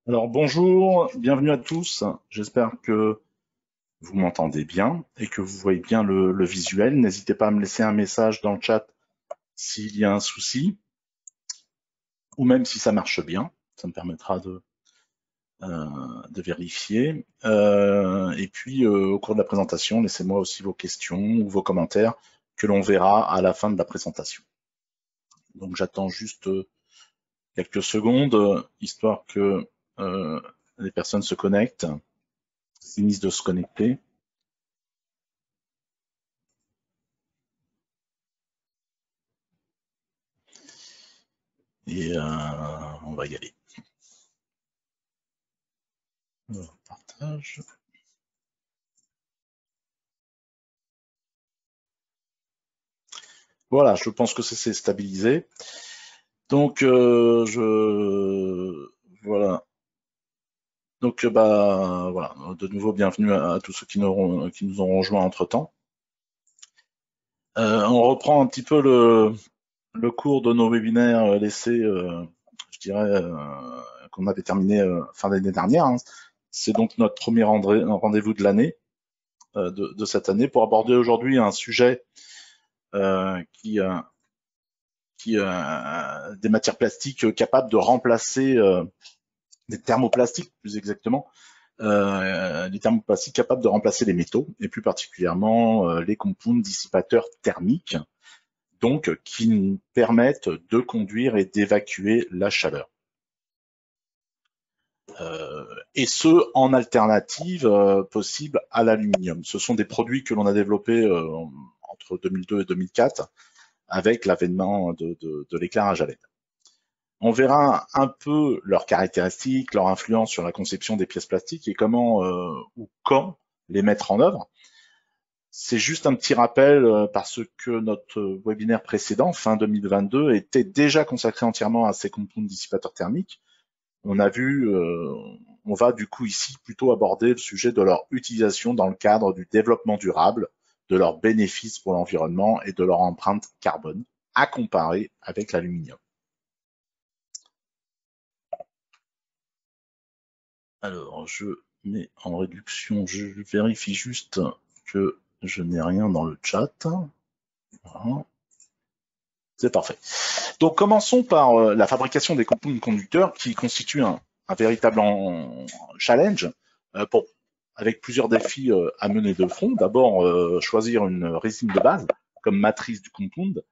Alors bonjour, bienvenue à tous. J'espère que vous m'entendez bien et que vous voyez bien le visuel. N'hésitez pas à me laisser un message dans le chat s'il y a un souci ou même si ça marche bien. Ça me permettra de vérifier. Et puis au cours de la présentation, laissez-moi aussi vos questions ou vos commentaires que l'on verra à la fin de la présentation. Donc j'attends juste quelques secondes histoire que les personnes se connectent, finissent de se connecter. Et on va y aller. Partage. Voilà, je pense que c'est stabilisé. Donc, voilà. Donc, bah, voilà. De nouveau, bienvenue à tous ceux qui nous ont rejoints entre-temps. On reprend un petit peu le cours de nos webinaires laissés, je dirais, qu'on avait terminé fin d'année dernière, hein. C'est donc notre premier rendez-vous de l'année, de cette année, pour aborder aujourd'hui un sujet qui des matières plastiques capables de remplacer des thermoplastiques, plus exactement, des thermoplastiques capables de remplacer les métaux, et plus particulièrement les compounds dissipateurs thermiques, donc qui nous permettent de conduire et d'évacuer la chaleur. Et ce, en alternative possible à l'aluminium. Ce sont des produits que l'on a développés entre 2002 et 2004 avec l'avènement de l'éclairage à LED. On verra un peu leurs caractéristiques, leur influence sur la conception des pièces plastiques et comment ou quand les mettre en œuvre. C'est juste un petit rappel parce que notre webinaire précédent, fin 2022, était déjà consacré entièrement à ces compounds dissipateurs thermiques. On a vu, on va du coup ici plutôt aborder le sujet de leur utilisation dans le cadre du développement durable, de leurs bénéfices pour l'environnement et de leur empreinte carbone, à comparer avec l'aluminium. Alors, je mets en réduction, je vérifie juste que je n'ai rien dans le chat. Voilà. C'est parfait. Donc, commençons par la fabrication des compounds conducteurs qui constitue un véritable challenge avec plusieurs défis à mener de front. D'abord, choisir une résine de base comme matrice du compound,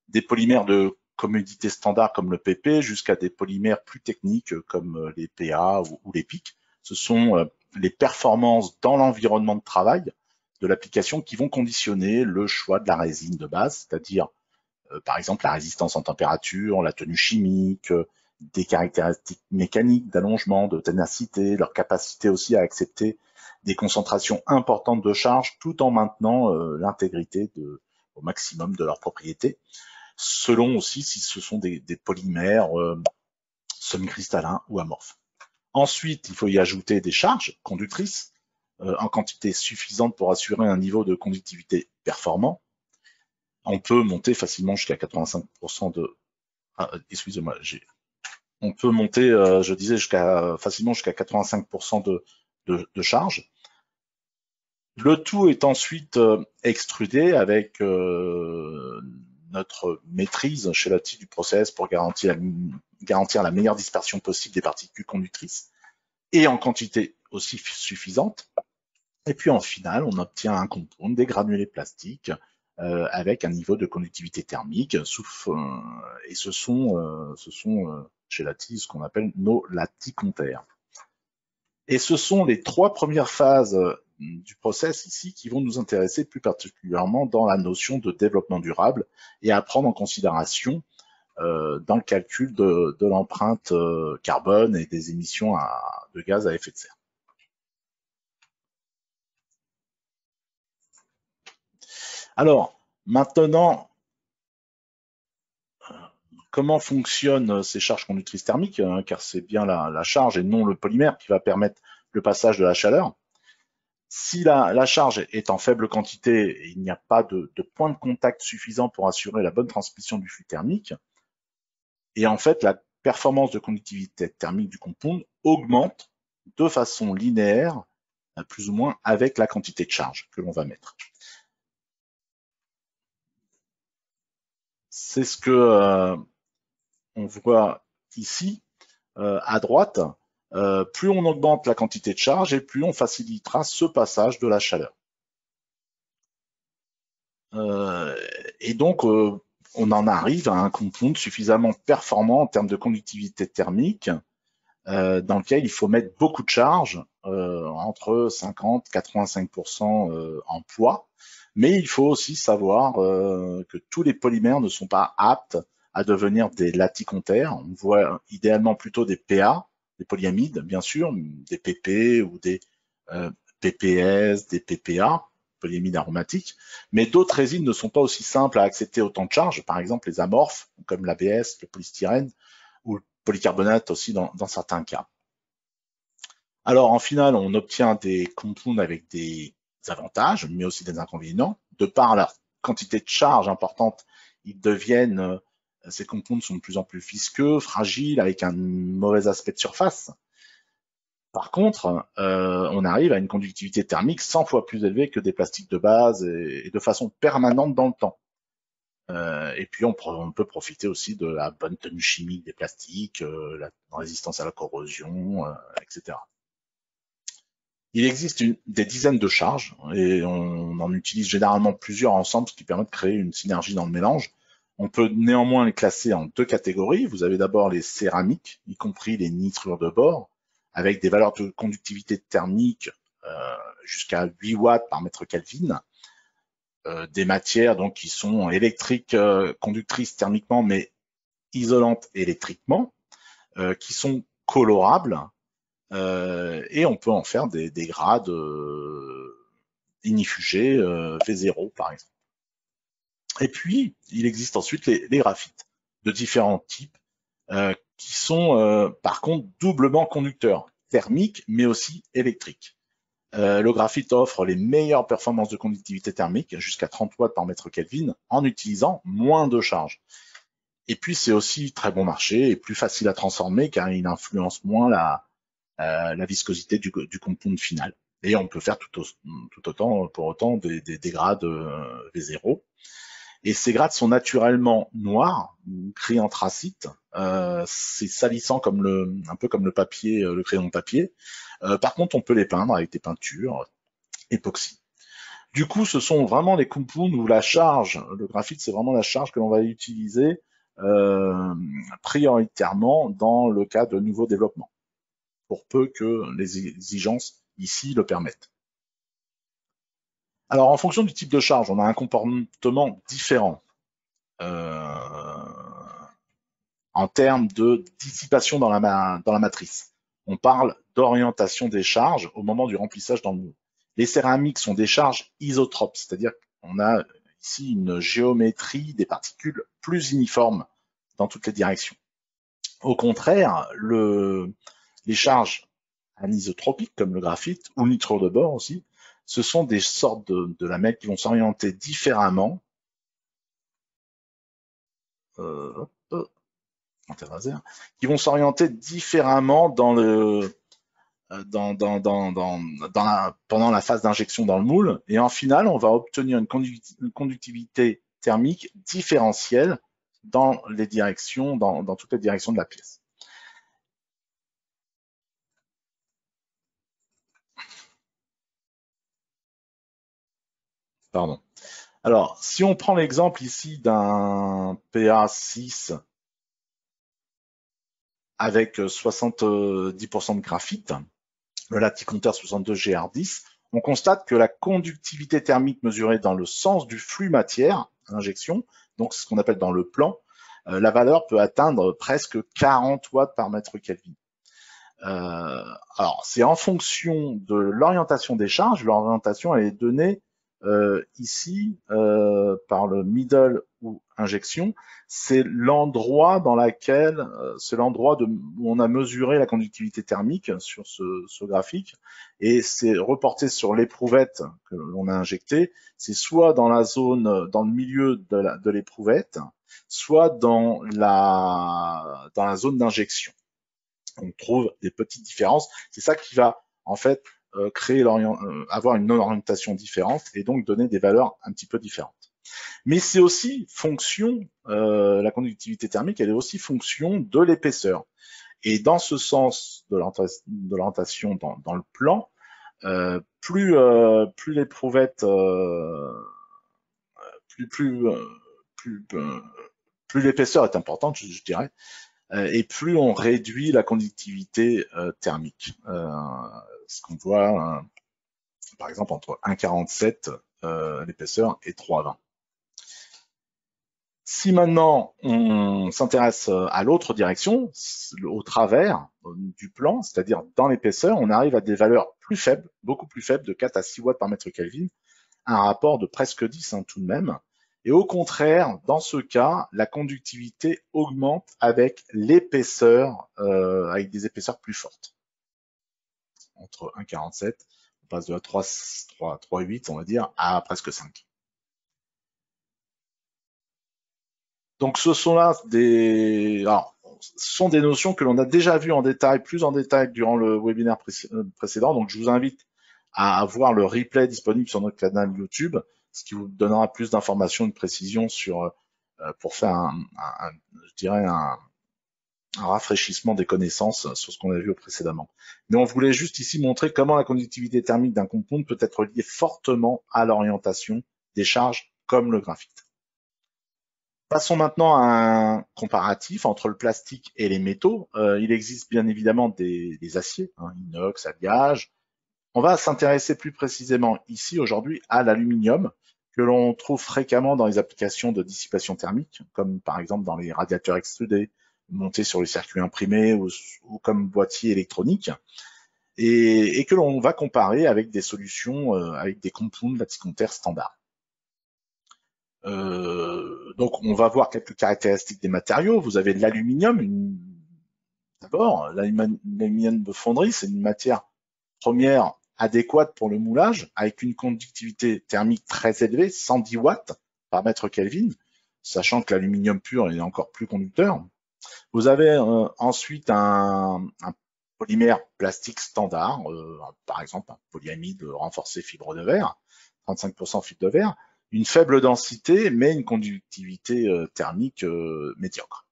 des polymères de commodité standard comme le PP jusqu'à des polymères plus techniques comme les PA ou les PIC. Ce sont les performances dans l'environnement de travail de l'application qui vont conditionner le choix de la résine de base, c'est-à-dire par exemple la résistance en température, la tenue chimique, des caractéristiques mécaniques d'allongement, de ténacité, leur capacité aussi à accepter des concentrations importantes de charge tout en maintenant l'intégrité au maximum de leurs propriétés, selon aussi si ce sont des polymères semi-cristallins ou amorphes. Ensuite, il faut y ajouter des charges conductrices en quantité suffisante pour assurer un niveau de conductivité performant. On peut monter facilement jusqu'à 85% de... Ah, excusez-moi, on peut monter, je disais, facilement jusqu'à 85% de charge. Le tout est ensuite extrudé avec notre maîtrise chez l'outil du process pour garantir la meilleure dispersion possible des particules conductrices et en quantité aussi suffisante. Et puis en finale, on obtient un compound, des granulés plastiques avec un niveau de conductivité thermique. Et ce sont chez l'ATI ce qu'on appelle nos laticomptères. Et ce sont les trois premières phases du process ici qui vont nous intéresser plus particulièrement dans la notion de développement durable et à prendre en considération dans le calcul de l'empreinte carbone et des émissions de gaz à effet de serre. Alors, maintenant, comment fonctionnent ces charges conductrices thermiques, hein, car c'est bien la charge et non le polymère qui va permettre le passage de la chaleur. Si la charge est en faible quantité et il n'y a pas de point de contact suffisant pour assurer la bonne transmission du flux thermique, et en fait la performance de conductivité thermique du compound augmente de façon linéaire, plus ou moins, avec la quantité de charge que l'on va mettre. C'est ce que on voit ici à droite. Plus on augmente la quantité de charge et plus on facilitera ce passage de la chaleur. Et donc, on en arrive à un compound suffisamment performant en termes de conductivité thermique, dans lequel il faut mettre beaucoup de charge, entre 50 et 85% en poids, mais il faut aussi savoir que tous les polymères ne sont pas aptes à devenir des laticontaires. On voit idéalement plutôt des PA, des polyamides, bien sûr, des PP ou des PPS, des PPA, polyamides aromatiques, mais d'autres résines ne sont pas aussi simples à accepter autant de charge, par exemple les amorphes, comme l'ABS, le polystyrène, ou le polycarbonate aussi dans certains cas. Alors en finale, on obtient des compounds avec des avantages, mais aussi des inconvénients. De par la quantité de charge importante, ces compounds sont de plus en plus visqueux, fragiles, avec un mauvais aspect de surface. Par contre, on arrive à une conductivité thermique 100 fois plus élevée que des plastiques de base et de façon permanente dans le temps. Et puis on peut profiter aussi de la bonne tenue chimique des plastiques, la résistance à la corrosion, etc. Il existe des dizaines de charges et on en utilise généralement plusieurs ensemble, ce qui permet de créer une synergie dans le mélange. On peut néanmoins les classer en deux catégories. Vous avez d'abord les céramiques, y compris les nitrures de bore, avec des valeurs de conductivité thermique jusqu'à 8 watts par mètre Kelvin. Des matières donc qui sont électriques, conductrices thermiquement, mais isolantes électriquement, qui sont colorables, et on peut en faire des grades inifugés, V0 par exemple. Et puis, il existe ensuite les graphites de différents types qui sont par contre doublement conducteurs, thermiques mais aussi électriques. Le graphite offre les meilleures performances de conductivité thermique, jusqu'à 30 watts par mètre Kelvin, en utilisant moins de charge. Et puis c'est aussi très bon marché et plus facile à transformer car il influence moins la viscosité du compound final. Et on peut faire pour autant des grades V0. Et ces grades sont naturellement noirs, gris anthracite. C'est salissant un peu comme le papier, le crayon de papier. Par contre, on peut les peindre avec des peintures époxy. Du coup, ce sont vraiment les compounds où la charge, le graphite, c'est vraiment la charge que l'on va utiliser prioritairement dans le cas de nouveaux développements, pour peu que les exigences ici le permettent. Alors, en fonction du type de charge, on a un comportement différent en termes de dissipation dans la matrice. On parle d'orientation des charges au moment du remplissage dans le moule. Les céramiques sont des charges isotropes, c'est-à-dire qu'on a ici une géométrie des particules plus uniforme dans toutes les directions. Au contraire, les charges anisotropiques, comme le graphite ou le nitrure de bore aussi, ce sont des sortes de lamelles qui vont s'orienter différemment. Qui vont s'orienter différemment pendant la phase d'injection dans le moule. Et en finale, on va obtenir une conductivité thermique différentielle dans les directions, dans toutes les directions de la pièce. Pardon. Alors, si on prend l'exemple ici d'un PA6 avec 70% de graphite, le laticontaire 62 GR10, on constate que la conductivité thermique mesurée dans le sens du flux matière à l'injection, donc ce qu'on appelle dans le plan, la valeur peut atteindre presque 40 watts par mètre Kelvin. Alors, c'est en fonction de l'orientation des charges. L'orientation, elle est donnée ici par le middle ou injection. C'est l'endroit où on a mesuré la conductivité thermique sur ce graphique, et c'est reporté sur l'éprouvette que l'on a injectée. C'est soit dans le milieu de l'éprouvette, soit dans la zone d'injection. on trouve des petites différences. C'est ça qui va en fait créer avoir une orientation différente et donc donner des valeurs un petit peu différentes. Mais c'est aussi fonction, la conductivité thermique, elle est aussi fonction de l'épaisseur. Et dans ce sens de l'orientation dans le plan, plus l'éprouvette, plus l'épaisseur est importante, je dirais, et plus on réduit la conductivité thermique. Ce qu'on voit, par exemple, entre 1,47 l'épaisseur et 3,20. Si maintenant on s'intéresse à l'autre direction, au travers du plan, c'est-à-dire dans l'épaisseur, on arrive à des valeurs plus faibles, beaucoup plus faibles, de 4 à 6 watts par mètre Kelvin, un rapport de presque 10 tout de même. Et au contraire, dans ce cas, la conductivité augmente avec l'épaisseur, avec des épaisseurs plus fortes. Entre 1,47, on passe de 3,8, on va dire, à presque 5. Donc ce sont là ce sont des notions que l'on a déjà vues en détail, plus en détail durant le webinaire précédent. Donc je vous invite à voir le replay disponible sur notre canal YouTube, ce qui vous donnera plus d'informations, de précisions pour faire je dirais un rafraîchissement des connaissances sur ce qu'on a vu précédemment. Mais on voulait juste ici montrer comment la conductivité thermique d'un compound peut être liée fortement à l'orientation des charges comme le graphite. Passons maintenant à un comparatif entre le plastique et les métaux. Il existe bien évidemment des aciers, inox, alliage. On va s'intéresser plus précisément ici aujourd'hui à l'aluminium que l'on trouve fréquemment dans les applications de dissipation thermique, comme par exemple dans les radiateurs extrudés, montés sur les circuits imprimés ou comme boîtiers électroniques, et que l'on va comparer avec des solutions, avec des compounds laticontaires standards. Donc on va voir quelques caractéristiques des matériaux. Vous avez de l'aluminium. D'abord, l'aluminium de fonderie, c'est une matière première adéquate pour le moulage, avec une conductivité thermique très élevée, 110 watts par mètre Kelvin, sachant que l'aluminium pur est encore plus conducteur. Vous avez ensuite un polymère plastique standard, par exemple un polyamide renforcé fibre de verre, 35% fibre de verre, une faible densité, mais une conductivité thermique médiocre.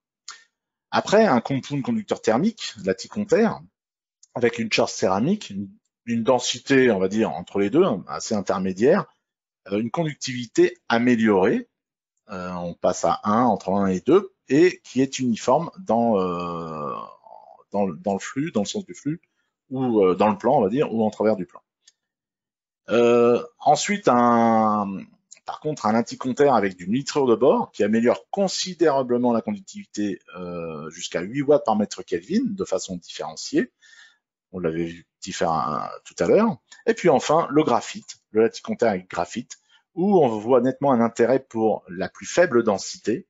Après, un compound conducteur thermique, laticontaire, avec une charge céramique, une densité, on va dire, entre les deux, assez intermédiaire, une conductivité améliorée, on passe à 1, entre 1 et 2, et qui est uniforme dans le flux, dans le sens du flux, ou dans le plan, on va dire, ou en travers du plan. Ensuite, par contre, un laticontaire avec du nitrure de bore qui améliore considérablement la conductivité jusqu'à 8 watts par mètre Kelvin de façon différenciée. On l'avait vu tout à l'heure. Et puis enfin, le graphite, le laticontaire avec graphite, où on voit nettement un intérêt pour la plus faible densité,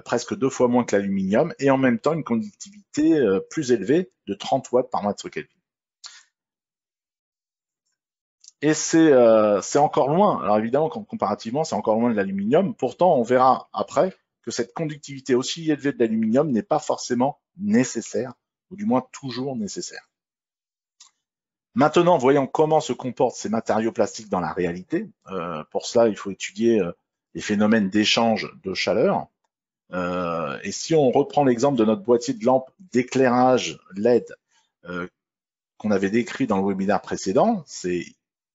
presque 2 fois moins que l'aluminium, et en même temps une conductivité plus élevée de 30 watts par mètre Kelvin. Et c'est encore loin. Alors évidemment, comparativement, c'est encore loin de l'aluminium. Pourtant, on verra après que cette conductivité aussi élevée de l'aluminium n'est pas forcément nécessaire, ou du moins toujours nécessaire. Maintenant, voyons comment se comportent ces matériaux plastiques dans la réalité. Pour cela, il faut étudier les phénomènes d'échange de chaleur. Et si on reprend l'exemple de notre boîtier de lampe d'éclairage LED qu'on avait décrit dans le webinaire précédent, c'est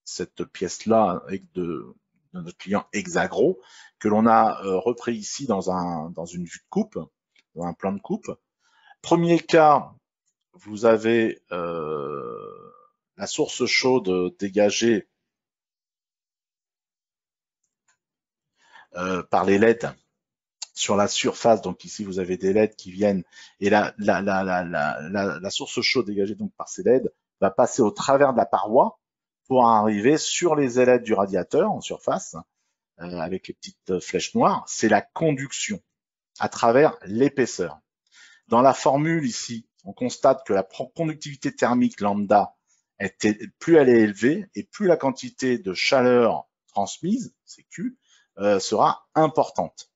cette pièce-là avec de notre client Hexagro, que l'on a repris ici dans une vue de coupe, dans un plan de coupe. Premier cas, vous avez la source chaude dégagée par les LED sur la surface. Donc ici, vous avez des LED qui viennent, et la source chaude dégagée donc par ces LED va passer au travers de la paroi pour arriver sur les ailettes du radiateur en surface, avec les petites flèches noires. C'est la conduction à travers l'épaisseur. Dans la formule ici, on constate que la conductivité thermique lambda, plus elle est élevée et plus la quantité de chaleur transmise, c'est Q, sera importante.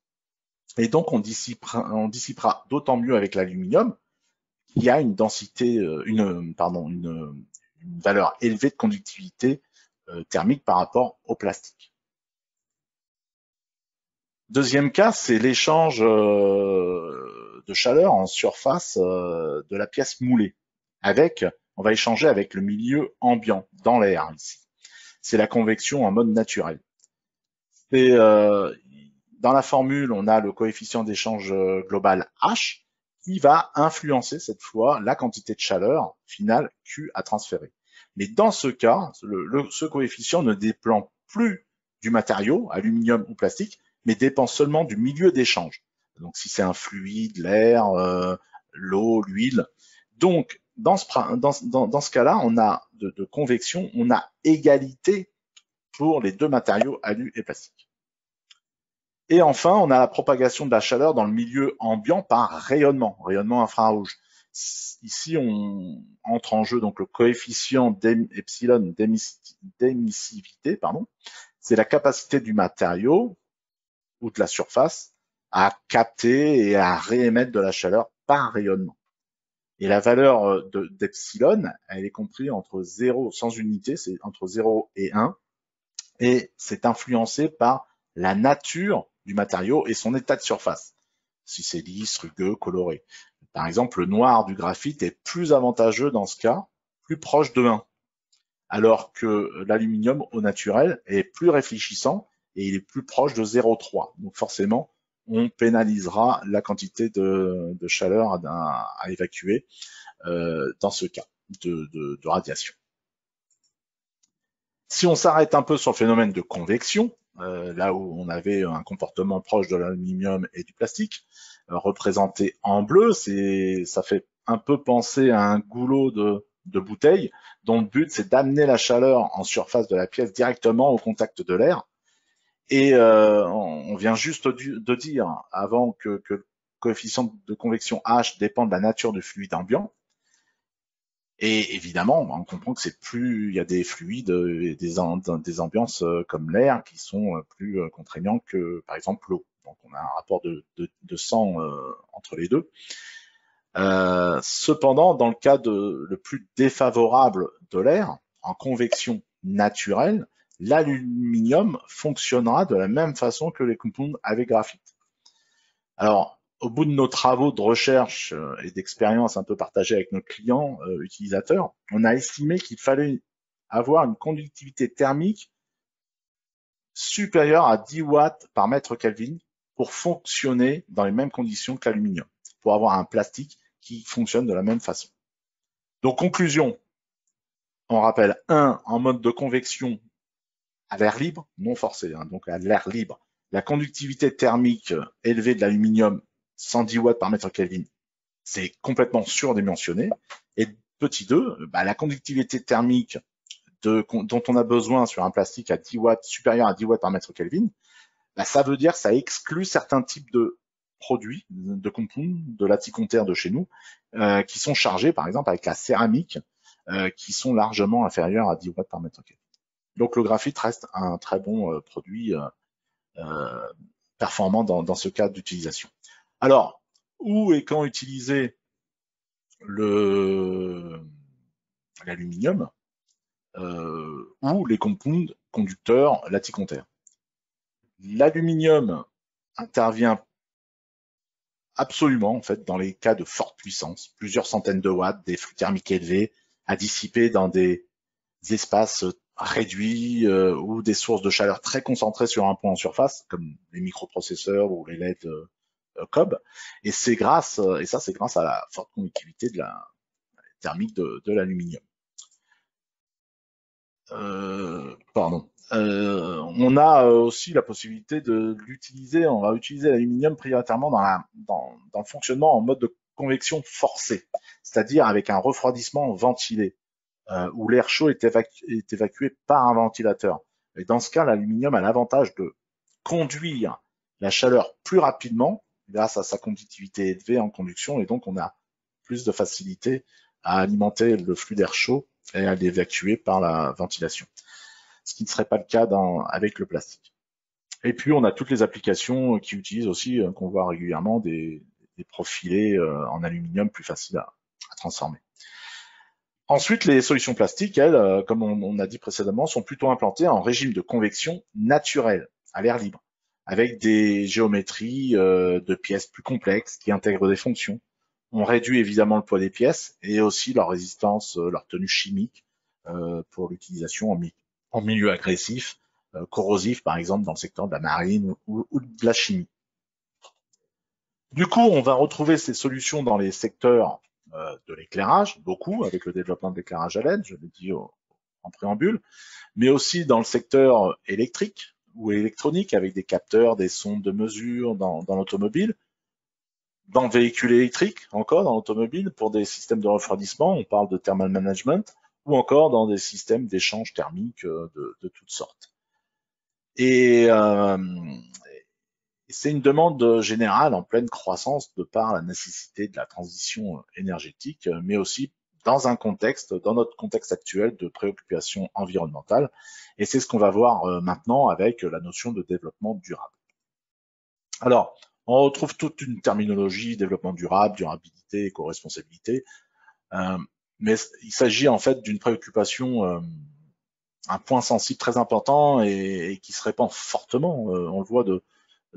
Et donc on dissipera d'autant mieux avec l'aluminium, qui a une densité, une valeur élevée de conductivité thermique par rapport au plastique. Deuxième cas, c'est l'échange de chaleur en surface de la pièce moulée. On va échanger avec le milieu ambiant, dans l'air ici. C'est la convection en mode naturel. Dans la formule, on a le coefficient d'échange global H qui va influencer cette fois la quantité de chaleur finale Q à transférer. Mais dans ce cas, ce coefficient ne dépend plus du matériau, aluminium ou plastique, mais dépend seulement du milieu d'échange. Donc si c'est un fluide, l'air, l'eau, l'huile. Donc dans ce cas-là, on a de convection, on a égalité pour les deux matériaux, alu et plastique. Et enfin, on a la propagation de la chaleur dans le milieu ambiant par rayonnement infrarouge. Ici, on entre en jeu donc le coefficient epsilon d'émissivité, c'est la capacité du matériau ou de la surface à capter et à réémettre de la chaleur par rayonnement. Et la valeur d'epsilon, elle est comprise entre 0, sans unité, c'est entre 0 et 1, et c'est influencé par la nature du matériau et son état de surface. Si c'est lisse, rugueux, coloré. Par exemple, le noir du graphite est plus avantageux dans ce cas, plus proche de 1, alors que l'aluminium au naturel est plus réfléchissant et il est plus proche de 0,3. Donc forcément, on pénalisera la quantité de chaleur à évacuer dans ce cas de radiation. Si on s'arrête un peu sur le phénomène de convection, là où on avait un comportement proche de l'aluminium et du plastique, représenté en bleu, ça fait un peu penser à un goulot de bouteille, dont le but c'est d'amener la chaleur en surface de la pièce directement au contact de l'air. Et on vient juste de dire avant que le coefficient de convection H dépend de la nature du fluide ambiant. Et évidemment, on comprend que c'est plus, il y a des fluides et des ambiances comme l'air qui sont plus contraignants que, par exemple, l'eau. Donc, on a un rapport de sang entre les deux. Cependant, dans le cas le plus défavorable de l'air, en convection naturelle, l'aluminium fonctionnera de la même façon que les compounds avec graphite. Alors, au bout de nos travaux de recherche et d'expérience un peu partagés avec nos clients utilisateurs, on a estimé qu'il fallait avoir une conductivité thermique supérieure à 10 watts par mètre Kelvin pour fonctionner dans les mêmes conditions que l'aluminium, pour avoir un plastique qui fonctionne de la même façon. Donc, conclusion, on rappelle, en mode de convection à l'air libre, non forcé, donc à l'air libre, la conductivité thermique élevée de l'aluminium 110 watts par mètre Kelvin, c'est complètement surdimensionné. Et petit 2, la conductivité thermique dont on a besoin sur un plastique à 10 watts, supérieur à 10 watts par mètre Kelvin, ça veut dire que ça exclut certains types de produits, de compounds, de laticontaires de chez nous, qui sont chargés, par exemple, avec la céramique, qui sont largement inférieurs à 10 watts par mètre Kelvin. Donc le graphite reste un très bon produit performant dans ce cas d'utilisation. Alors, où et quand utiliser l'aluminium ou les compounds conducteurs laticontaires? L'aluminium intervient absolument en fait dans les cas de forte puissance, plusieurs centaines de watts, des flux thermiques élevés à dissiper dans des espaces réduits ou des sources de chaleur très concentrées sur un point en surface, comme les microprocesseurs ou les LED Cobb. Et c'est grâce à la forte conductivité de la thermique de l'aluminium. On a aussi la possibilité de l'utiliser, on va utiliser l'aluminium prioritairement dans le fonctionnement en mode de convection forcée, c'est-à-dire avec un refroidissement ventilé, où l'air chaud est évacué par un ventilateur. Et dans ce cas, l'aluminium a l'avantage de conduire la chaleur plus rapidement grâce à sa conductivité élevée en conduction, et donc on a plus de facilité à alimenter le flux d'air chaud et à l'évacuer par la ventilation, ce qui ne serait pas le cas avec le plastique. Et puis on a toutes les applications qui utilisent aussi, qu'on voit régulièrement, des profilés en aluminium plus faciles à transformer. Ensuite, les solutions plastiques, elles, comme on a dit précédemment, sont plutôt implantées en régime de convection naturelle, à l'air libre, avec des géométries de pièces plus complexes qui intègrent des fonctions. On réduit évidemment le poids des pièces et aussi leur résistance, leur tenue chimique pour l'utilisation en milieu agressif, corrosif par exemple dans le secteur de la marine ou de la chimie. Du coup, on va retrouver ces solutions dans les secteurs de l'éclairage, beaucoup, avec le développement de l'éclairage à LED, je l'ai dit en préambule, mais aussi dans le secteur électrique ou électronique, avec des capteurs, des sondes de mesure dans l'automobile, dans le véhicule électrique, encore dans l'automobile, pour des systèmes de refroidissement, on parle de thermal management, ou encore dans des systèmes d'échange thermique de toutes sortes. Et c'est une demande générale en pleine croissance de par la nécessité de la transition énergétique, mais aussi dans notre contexte actuel de préoccupation environnementale. Et c'est ce qu'on va voir maintenant avec la notion de développement durable. Alors, on retrouve toute une terminologie, développement durable, durabilité, éco-responsabilité, mais il s'agit en fait d'une préoccupation, un point sensible très important et qui se répand fortement, on le voit de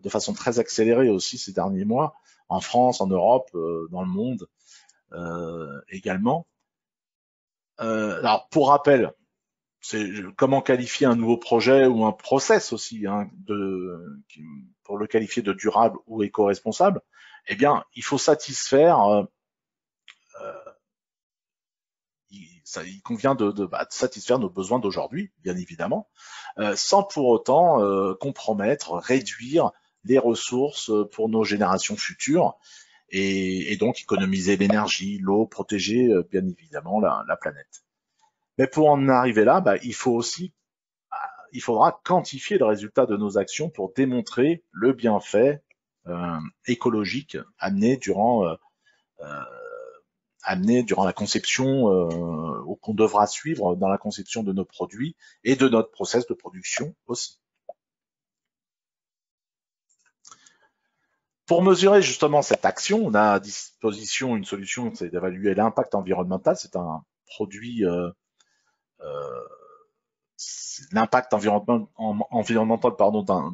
façon très accélérée aussi ces derniers mois, en France, en Europe, dans le monde également. Alors, pour rappel, c'est comment qualifier un nouveau projet ou un process aussi, hein, pour le qualifier de durable ou éco-responsable. Eh bien, il faut satisfaire, il convient de satisfaire nos besoins d'aujourd'hui, bien évidemment, sans pour autant compromettre, réduire les ressources pour nos générations futures et donc économiser l'énergie, l'eau, protéger bien évidemment la planète. Mais pour en arriver là, il faudra quantifier le résultat de nos actions pour démontrer le bienfait écologique amené durant la conception ou qu'on devra suivre dans la conception de nos produits et de notre process de production aussi. Pour mesurer justement cette action, on a à disposition une solution, c'est d'évaluer l'impact environnemental. C'est un produit, l'impact environnemental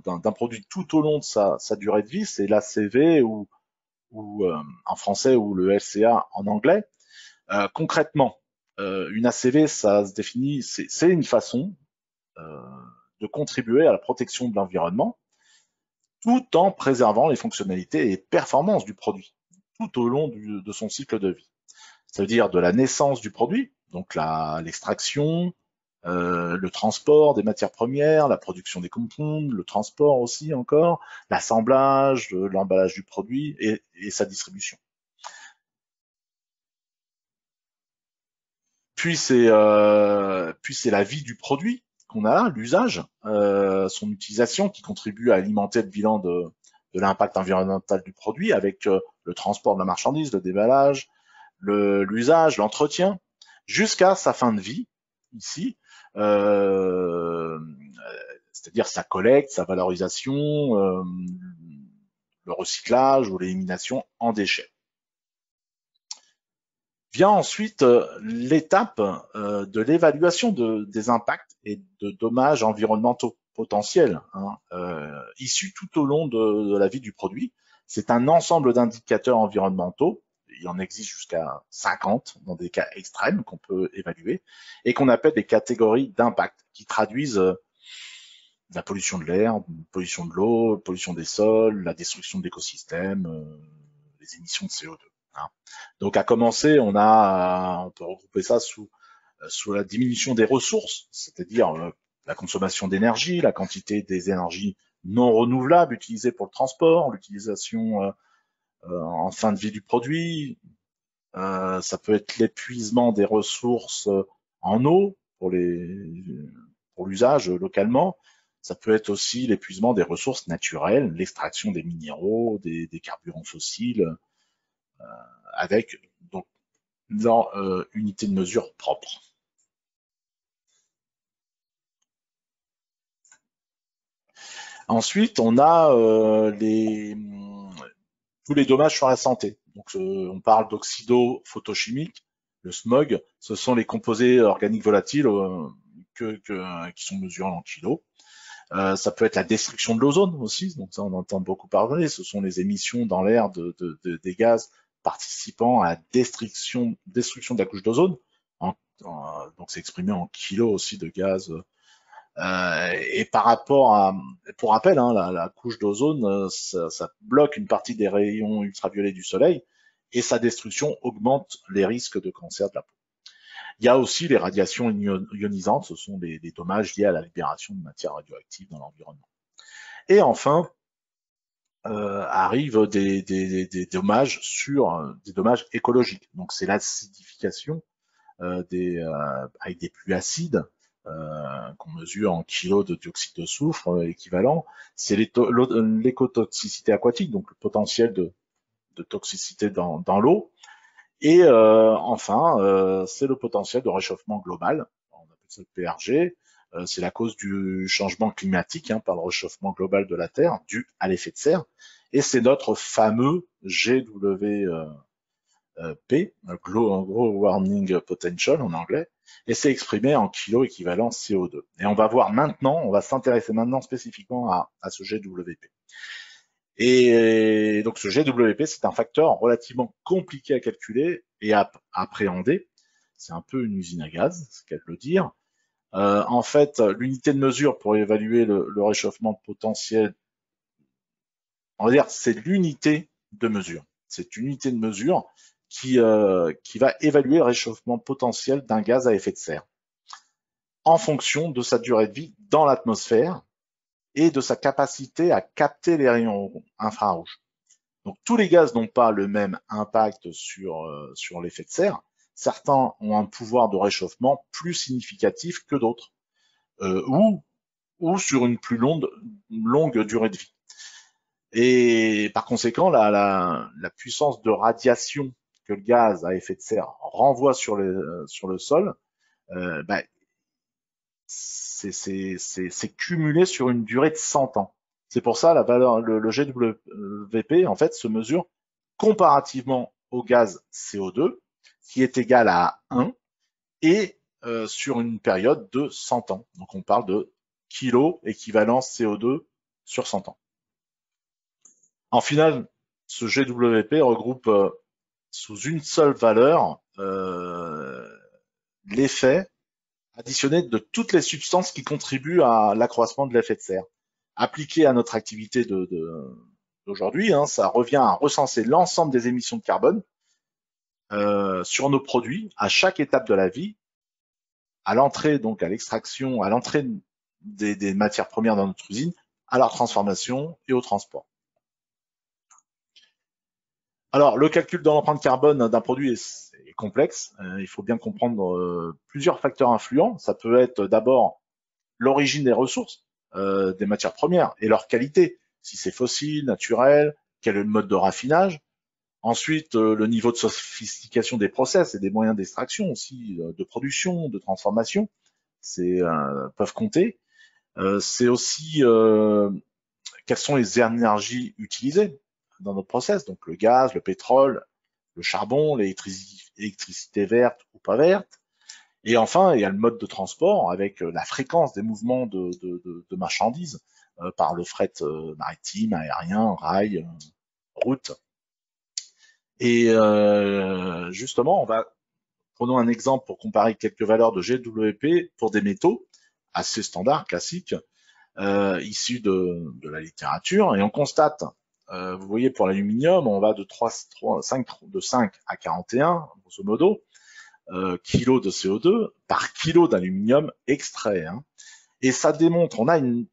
d'un produit tout au long de sa durée de vie. C'est l'ACV ou en français ou le LCA en anglais. Concrètement, une ACV, ça se définit, c'est une façon de contribuer à la protection de l'environnement tout en préservant les fonctionnalités et performances du produit tout au long de son cycle de vie. Ça veut dire de la naissance du produit, donc l'extraction, le transport des matières premières, la production des compounds, le transport aussi encore, l'assemblage, l'emballage du produit et sa distribution. Puis c'est la vie du produit qu'on a là, l'usage, son utilisation qui contribue à alimenter le bilan de l'impact environnemental du produit avec le transport de la marchandise, le déballage, l'usage, l'entretien, jusqu'à sa fin de vie, ici, c'est-à-dire sa collecte, sa valorisation, le recyclage ou l'élimination en déchets. Vient ensuite l'étape de l'évaluation des impacts et de dommages environnementaux potentiels, hein, issus tout au long de la vie du produit. C'est un ensemble d'indicateurs environnementaux, il en existe jusqu'à 50 dans des cas extrêmes qu'on peut évaluer, et qu'on appelle des catégories d'impact, qui traduisent la pollution de l'air, la pollution de l'eau, la pollution des sols, la destruction de l'écosystème, les émissions de CO2. Hein. Donc à commencer, on peut regrouper ça sous la diminution des ressources, c'est-à-dire la consommation d'énergie, la quantité des énergies non renouvelables utilisées pour le transport, l'utilisation en fin de vie du produit. Ça peut être l'épuisement des ressources en eau pour l'usage localement. Ça peut être aussi l'épuisement des ressources naturelles, l'extraction des minéraux, des carburants fossiles, avec donc leur unité de mesure propre. Ensuite, on a tous les dommages sur la santé. Donc on parle d'oxydo photochimiques, le smog, ce sont les composés organiques volatiles qui sont mesurés en kilos. Ça peut être la destruction de l'ozone aussi, donc ça on entend beaucoup parler, ce sont les émissions dans l'air des gaz participant à la destruction de la couche d'ozone. Donc c'est exprimé en kilos aussi de gaz. Et par rapport à, pour rappel, hein, la couche d'ozone, ça bloque une partie des rayons ultraviolets du soleil et sa destruction augmente les risques de cancer de la peau. Il y a aussi les radiations ionisantes, ce sont des dommages liés à la libération de matières radioactives dans l'environnement. Et enfin, arrivent des dommages des dommages écologiques. Donc c'est l'acidification avec des pluies acides qu'on mesure en kilos de dioxyde de soufre équivalent. C'est l'écotoxicité aquatique, donc le potentiel de toxicité dans l'eau. Et enfin, c'est le potentiel de réchauffement global, on appelle ça le PRG, c'est la cause du changement climatique par le réchauffement global de la Terre dû à l'effet de serre, et c'est notre fameux GWP, Global Warming Potential en anglais, et c'est exprimé en kilos équivalent CO2. Et on va voir maintenant, on va s'intéresser maintenant spécifiquement à ce GWP. Et donc ce GWP, c'est un facteur relativement compliqué à calculer et à appréhender. C'est un peu une usine à gaz, c'est qu'à le dire. En fait, l'unité de mesure pour évaluer le réchauffement potentiel, on va dire, c'est l'unité de mesure. C'est une unité de mesure qui va évaluer le réchauffement potentiel d'un gaz à effet de serre en fonction de sa durée de vie dans l'atmosphère et de sa capacité à capter les rayons infrarouges. Donc tous les gaz n'ont pas le même impact sur l'effet de serre. Certains ont un pouvoir de réchauffement plus significatif que d'autres, ou sur une plus longue durée de vie. Et par conséquent, la puissance de radiation que le gaz à effet de serre renvoie sur le sol, c'est cumulé sur une durée de 100 ans. C'est pour ça la valeur, le GWP en fait se mesure comparativement au gaz CO2 qui est égal à 1 et sur une période de 100 ans. Donc on parle de kilo équivalent CO2 sur 100 ans. En final, ce GWP regroupe sous une seule valeur l'effet additionné de toutes les substances qui contribuent à l'accroissement de l'effet de serre. Appliqué à notre activité d'aujourd'hui, ça revient à recenser l'ensemble des émissions de carbone sur nos produits à chaque étape de la vie, à l'entrée, donc à l'extraction, à l'entrée des matières premières dans notre usine, à leur transformation et au transport. Alors, le calcul de l'empreinte carbone d'un produit est complexe. Il faut bien comprendre plusieurs facteurs influents. Ça peut être d'abord l'origine des ressources, des matières premières et leur qualité. Si c'est fossile, naturel, quel est le mode de raffinage. Ensuite, le niveau de sophistication des process et des moyens d'extraction aussi, de production, de transformation, peuvent compter. C'est aussi quelles sont les énergies utilisées dans notre process, donc le gaz, le pétrole, le charbon, l'électricité verte ou pas verte. Et enfin, il y a le mode de transport avec la fréquence des mouvements de marchandises par le fret maritime, aérien, rail, route. Et justement, prenons un exemple pour comparer quelques valeurs de GWP pour des métaux assez standards, classiques, issus de la littérature. Et on constate, vous voyez, pour l'aluminium, on va de 5 à 41, grosso modo, kilos de CO2 par kilo d'aluminium extrait. Et ça démontre, on a une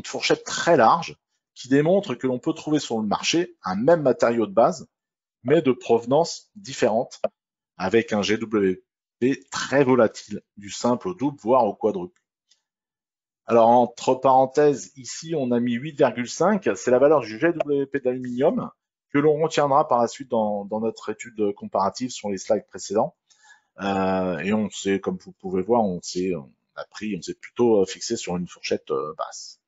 fourchette très large qui démontre que l'on peut trouver sur le marché un même matériau de base, mais de provenance différente, avec un GWP très volatile, du simple au double, voire au quadruple. Alors, entre parenthèses, ici, on a mis 8,5, c'est la valeur du GWP d'aluminium, que l'on retiendra par la suite dans notre étude comparative sur les slides précédents. Et on sait, comme vous pouvez voir, on s'est plutôt fixé sur une fourchette basse.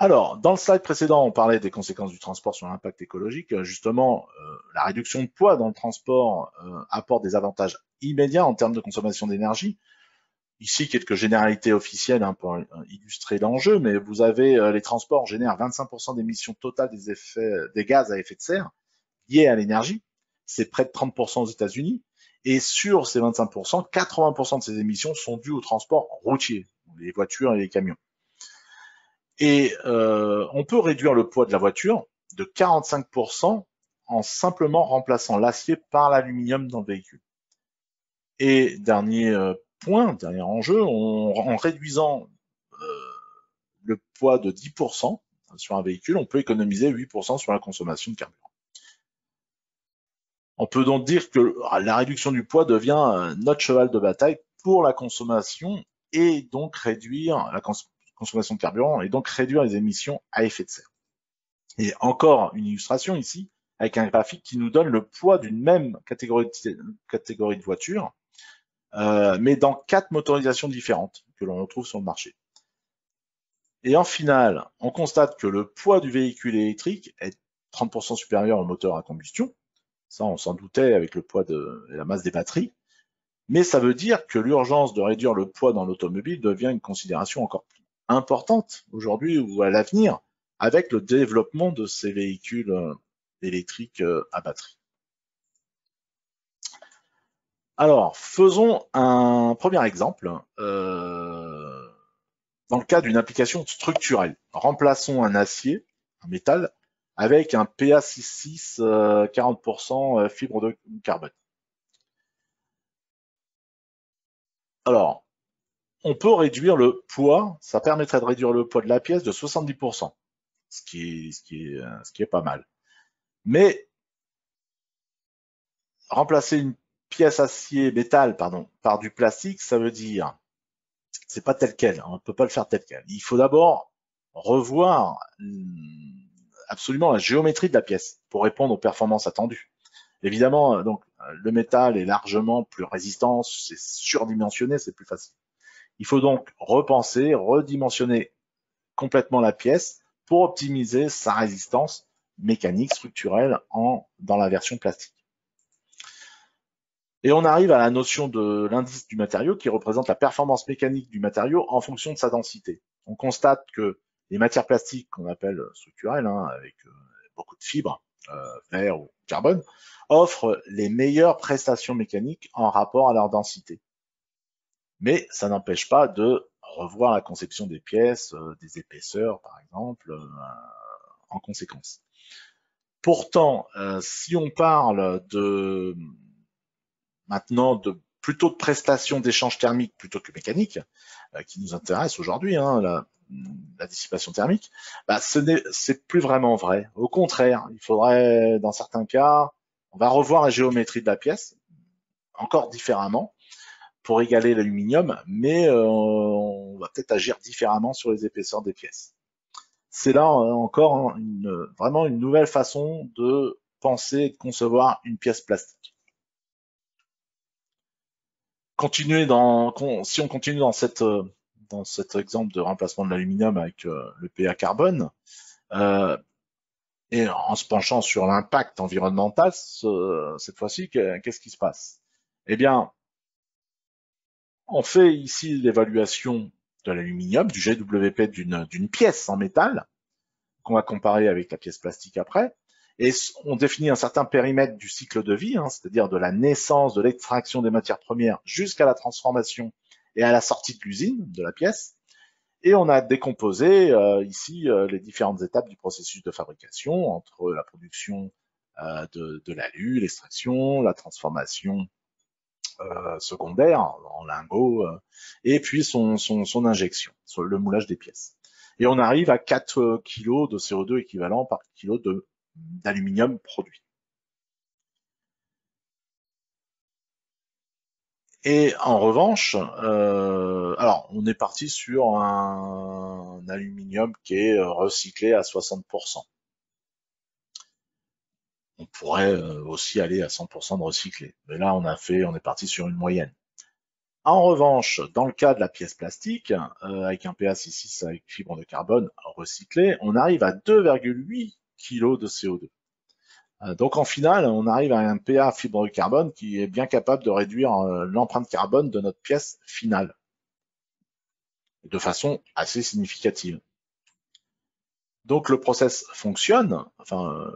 Alors, dans le slide précédent, on parlait des conséquences du transport sur l'impact écologique. Justement, la réduction de poids dans le transport apporte des avantages immédiats en termes de consommation d'énergie. Ici, quelques généralités officielles pour illustrer l'enjeu, mais vous avez les transports génèrent 25% d'émissions totales des gaz à effet de serre liés à l'énergie. C'est près de 30% aux États-Unis. Et sur ces 25%, 80% de ces émissions sont dues au transport routier, les voitures et les camions. Et on peut réduire le poids de la voiture de 45% en simplement remplaçant l'acier par l'aluminium dans le véhicule. Et dernier point, dernier enjeu, en réduisant le poids de 10% sur un véhicule, on peut économiser 8% sur la consommation de carburant. On peut donc dire que la réduction du poids devient notre cheval de bataille pour la consommation et donc réduire la consommation de carburant et donc réduire les émissions à effet de serre. Et encore une illustration ici avec un graphique qui nous donne le poids d'une même catégorie de voiture, mais dans 4 motorisations différentes que l'on retrouve sur le marché. Et en finale, on constate que le poids du véhicule électrique est 30% supérieur au moteur à combustion. Ça, on s'en doutait avec le poids et la masse des batteries. Mais ça veut dire que l'urgence de réduire le poids dans l'automobile devient une considération encore plus importante aujourd'hui ou à l'avenir avec le développement de ces véhicules électriques à batterie. Alors, faisons un premier exemple dans le cas d'une application structurelle. Remplaçons un acier, un métal, avec un PA66 40% fibre de carbone. Alors, on peut réduire le poids, ça permettrait de réduire le poids de la pièce de 70%, ce qui est pas mal. Mais remplacer une pièce métal, par du plastique, ça veut dire, c'est pas tel quel, on ne peut pas le faire tel quel. Il faut d'abord revoir absolument la géométrie de la pièce pour répondre aux performances attendues. Évidemment, donc, le métal est largement plus résistant, c'est surdimensionné, c'est plus facile. Il faut donc repenser, redimensionner complètement la pièce pour optimiser sa résistance mécanique, structurelle dans la version plastique. Et on arrive à la notion de l'indice du matériau qui représente la performance mécanique du matériau en fonction de sa densité. On constate que les matières plastiques qu'on appelle structurelles, avec beaucoup de fibres, verre ou carbone, offrent les meilleures prestations mécaniques en rapport à leur densité. Mais ça n'empêche pas de revoir la conception des pièces, des épaisseurs par exemple, en conséquence. Pourtant, si on parle maintenant plutôt de prestations d'échange thermique plutôt que mécanique, qui nous intéresse aujourd'hui, la dissipation thermique, c'est plus vraiment vrai. Au contraire, il faudrait, dans certains cas, on va revoir la géométrie de la pièce, encore différemment, pour égaler l'aluminium, mais on va peut-être agir différemment sur les épaisseurs des pièces. C'est là encore vraiment une nouvelle façon de penser et de concevoir une pièce plastique. Si on continue dans cet exemple de remplacement de l'aluminium avec le PA carbone, et en se penchant sur l'impact environnemental, cette fois-ci, qu'est-ce qui se passe? Eh bien, on fait ici l'évaluation de l'aluminium, du GWP d'une pièce en métal, qu'on va comparer avec la pièce plastique après, et on définit un certain périmètre du cycle de vie, c'est-à-dire de la naissance, de l'extraction des matières premières jusqu'à la transformation et à la sortie de l'usine de la pièce. Et on a décomposé ici les différentes étapes du processus de fabrication entre la production de l'alu, l'extraction, la transformation secondaire en lingots et puis son injection, sur le moulage des pièces. Et on arrive à 4 kg de CO2 équivalent par kilo d'aluminium produit. Et en revanche, alors on est parti sur un aluminium qui est recyclé à 60%. On pourrait aussi aller à 100% de recyclé. Mais là, on est parti sur une moyenne. En revanche, dans le cas de la pièce plastique, avec un PA66 avec fibre de carbone recyclée, on arrive à 2,8 kg de CO2. Donc en finale, on arrive à un PA fibre de carbone qui est bien capable de réduire l'empreinte carbone de notre pièce finale de façon assez significative. Donc le process fonctionne, enfin,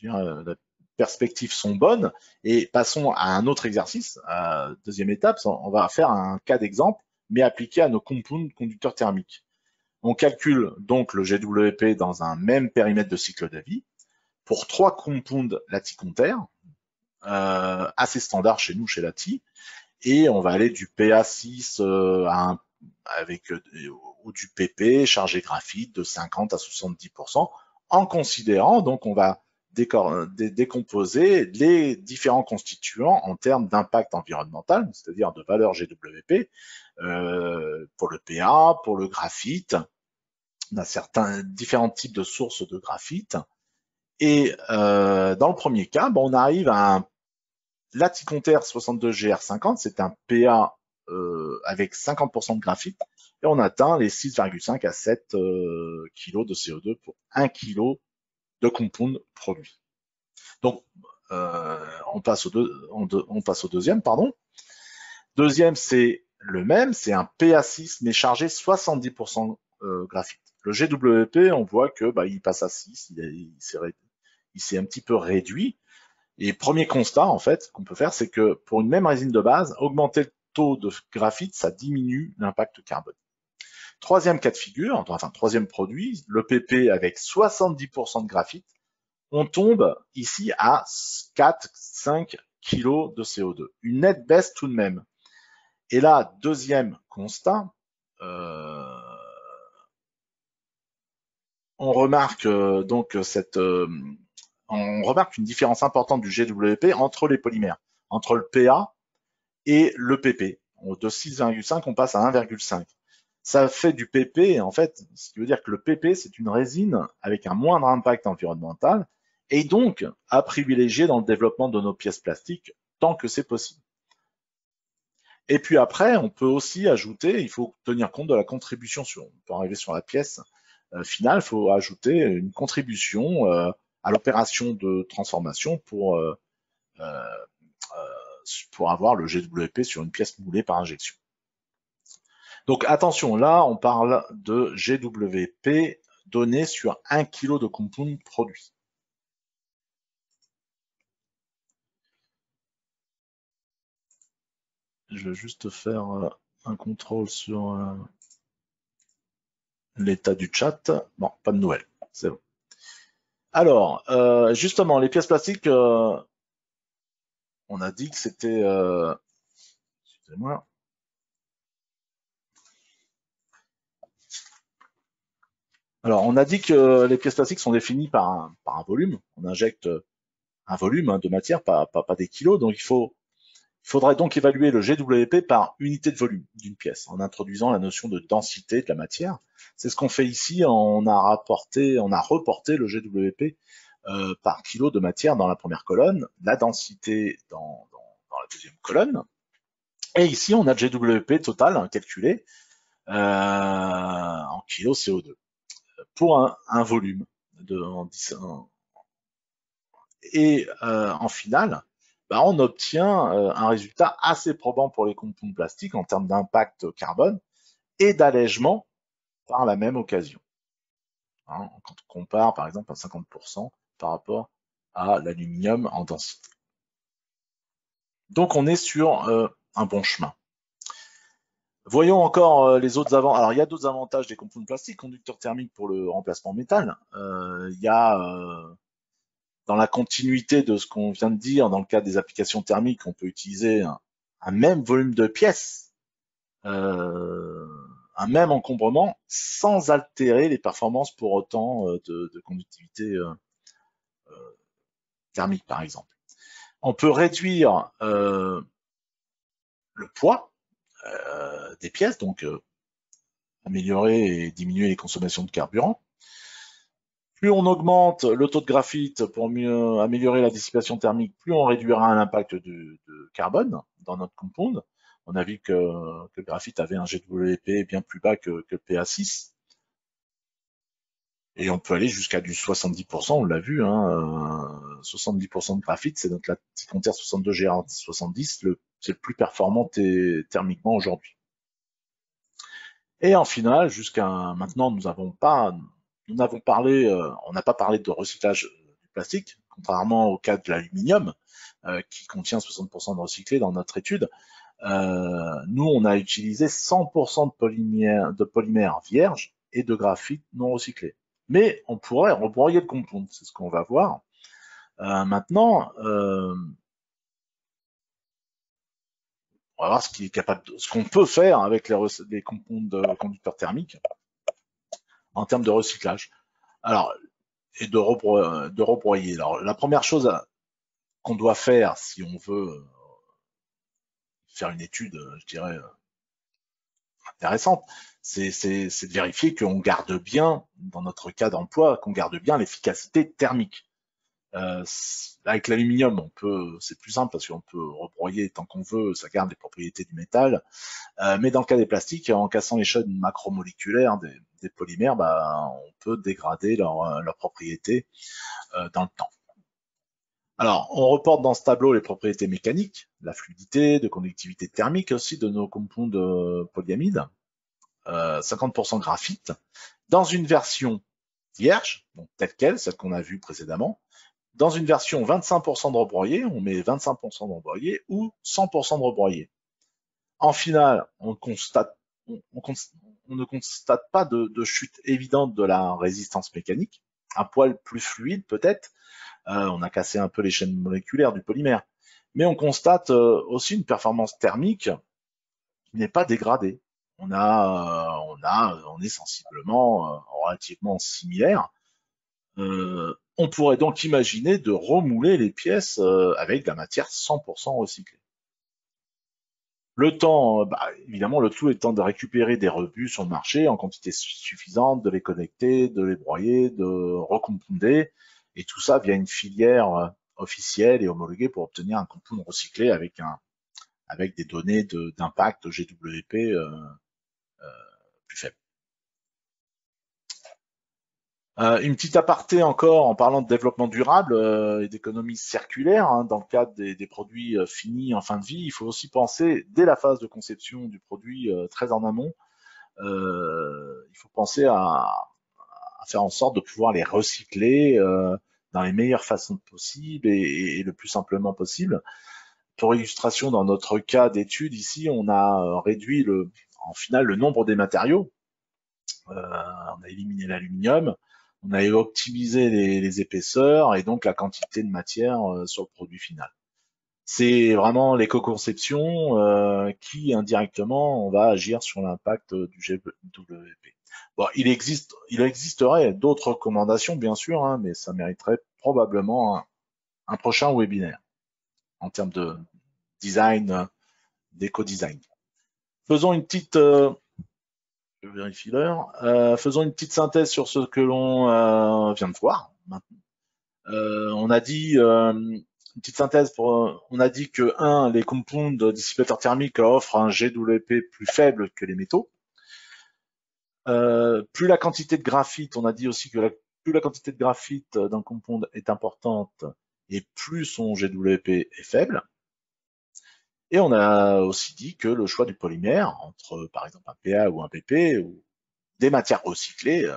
les perspectives sont bonnes, et passons à un autre exercice. Deuxième étape, on va faire un cas d'exemple, mais appliqué à nos compounds conducteurs thermiques. On calcule donc le GWP dans un même périmètre de cycle de vie pour 3 compounds laticontaires, assez standard chez nous, chez Lati, et on va aller du PA6 ou du PP chargé graphite de 50 à 70%, en considérant, donc on va décomposer les différents constituants en termes d'impact environnemental, c'est-à-dire de valeur GWP, pour le PA, pour le graphite. On a différents types de sources de graphite. Et dans le premier cas, on arrive à un Laticonter 62GR50, c'est un PA avec 50% de graphite, et on atteint les 6,5 à 7 kg de CO2 pour 1 kg de compound produit. Donc, on passe au deuxième, pardon. Deuxième, c'est le même, c'est un PA6, mais chargé 70% graphite. Le GWP, on voit que il passe à 6, il s'est un petit peu réduit. Et premier constat, en fait, qu'on peut faire, c'est que pour une même résine de base, augmenter le taux de graphite, ça diminue l'impact carbone. Troisième cas de figure, enfin troisième produit, le PP avec 70% de graphite, on tombe ici à 4-5 kg de CO2. Une nette baisse tout de même. Et là, deuxième constat, on remarque on remarque une différence importante du GWP entre les polymères, entre le PA et le PP. De 6,5, on passe à 1,5. Ça fait du PP, en fait, ce qui veut dire que le PP, c'est une résine avec un moindre impact environnemental et donc à privilégier dans le développement de nos pièces plastiques tant que c'est possible. Et puis après, on peut aussi ajouter, il faut tenir compte de la contribution, pour arriver sur la pièce finale, il faut ajouter une contribution à l'opération de transformation pour avoir le GWP sur une pièce moulée par injection. Donc attention, là on parle de GWP donné sur 1 kg de compound produit. Je vais juste faire un contrôle sur l'état du chat. Bon, pas de nouvelles, c'est bon. Alors, justement, les pièces plastiques, on a dit que c'était... excusez-moi. Alors, on a dit que les pièces plastiques sont définies par un volume. On injecte un volume de matière, pas des kilos. Donc, il faudrait donc évaluer le GWP par unité de volume d'une pièce, en introduisant la notion de densité de la matière. C'est ce qu'on fait ici. On a reporté le GWP par kilo de matière dans la première colonne, la densité dans la deuxième colonne. Et ici, on a le GWP total calculé en kilo CO2 pour un volume et en finale, on obtient un résultat assez probant pour les compounds plastiques en termes d'impact carbone et d'allègement par la même occasion. Quand on compare par exemple à 50% par rapport à l'aluminium en densité. Donc on est sur un bon chemin. Voyons encore les autres avantages. Alors il y a d'autres avantages des compounds plastiques, conducteurs thermiques pour le remplacement métal. Il y a dans la continuité de ce qu'on vient de dire, dans le cadre des applications thermiques, on peut utiliser un même volume de pièces, un même encombrement, sans altérer les performances pour autant de conductivité thermique, par exemple. On peut réduire le poids des pièces, donc améliorer et diminuer les consommations de carburant. Plus on augmente le taux de graphite pour mieux améliorer la dissipation thermique, plus on réduira l'impact de carbone dans notre compound. On a vu que le graphite avait un GWP bien plus bas que le PA6. Et on peut aller jusqu'à du 70%, on l'a vu, hein, 70% de graphite, c'est notre Ticonter 62 GR70, c'est le plus performant thermiquement aujourd'hui. Et en finale, jusqu'à maintenant, on n'a pas parlé de recyclage du plastique, contrairement au cas de l'aluminium, qui contient 60% de recyclé dans notre étude. Nous, on a utilisé 100% de polymères vierges et de graphite non recyclé. Mais on pourrait rebroyer le compound, c'est ce qu'on va voir. Maintenant, on va voir ce qu'on peut faire avec les compounds de conducteurs thermiques en termes de recyclage. Alors, et de rebroyer. Alors, la première chose qu'on doit faire si on veut faire une étude, je dirais, intéressante, c'est de vérifier qu'on garde bien, dans notre cas d'emploi, qu'on garde bien l'efficacité thermique. Avec l'aluminium, c'est plus simple parce qu'on peut rebroyer tant qu'on veut, ça garde les propriétés du métal. Mais dans le cas des plastiques, en cassant les chaînes macromoléculaires des polymères, on peut dégrader leurs propriétés dans le temps. Alors, on reporte dans ce tableau les propriétés mécaniques, la fluidité, de conductivité thermique aussi de nos compounds polyamides, 50% graphite, dans une version vierge, donc telle quelle, celle qu'on a vue précédemment, dans une version 25% de rebroyé, on met 25% de rebroyé ou 100% de rebroyé. En finale, on ne constate pas de chute évidente de la résistance mécanique, un poil plus fluide peut-être, on a cassé un peu les chaînes moléculaires du polymère, mais on constate aussi une performance thermique qui n'est pas dégradée. On est sensiblement relativement similaire. On pourrait donc imaginer de remouler les pièces avec de la matière 100% recyclée. Le temps, évidemment, le tout étant de récupérer des rebuts sur le marché en quantité suffisante, de les connecter, de les broyer, de recompounder, et tout ça via une filière officielle et homologuée pour obtenir un compound recyclé avec des données d'impact GWP plus faibles. Une petite aparté encore en parlant de développement durable et d'économie circulaire, hein, dans le cadre des produits finis en fin de vie, il faut aussi penser dès la phase de conception du produit très en amont, il faut penser à faire en sorte de pouvoir les recycler dans les meilleures façons possibles et le plus simplement possible. Pour illustration, dans notre cas d'étude ici, on a réduit en finale le nombre des matériaux. On a éliminé l'aluminium, on a optimisé les épaisseurs et donc la quantité de matière sur le produit final. C'est vraiment l'éco-conception qui indirectement on va agir sur l'impact du GWP. Bon, il existerait d'autres recommandations bien sûr, hein, mais ça mériterait probablement un prochain webinaire en termes de design, d'éco-design. Faisons une petite je vérifie l'heure. Faisons une petite synthèse sur ce que l'on vient de voir. On a dit une petite synthèse on a dit que les compounds dissipateurs thermiques offrent un GWP plus faible que les métaux. Plus la quantité de graphite, on a dit aussi que plus la quantité de graphite d'un compound est importante et plus son GWP est faible. Et on a aussi dit que le choix du polymère, entre par exemple un PA ou un PP, ou des matières recyclées,